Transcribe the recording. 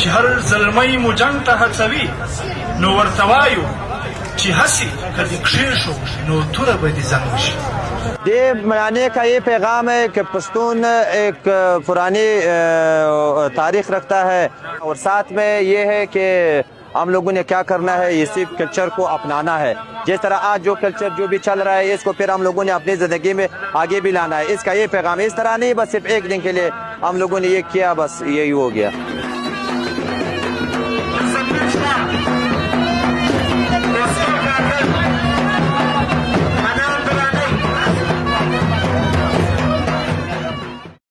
چې هر زلمی مو جنګ ته هڅوي نو ورته وایو چې هسې که دې کښېښو نو توره به دې زنګ وشي. ये मनाने का ये पैगाम है कि पश्तून एक पुरानी तारीख रखता है और साथ में ये है कि हम लोगों ने क्या करना है, इसी कल्चर को अपनाना है. जिस तरह आज जो कल्चर जो भी चल रहा है इसको फिर हम लोगों ने अपनी ज़िंदगी में आगे भी लाना है. इसका ये पैगाम इस तरह नहीं बस सिर्फ एक दिन के लिए हम लोगों ने ये किया बस यही हो गया.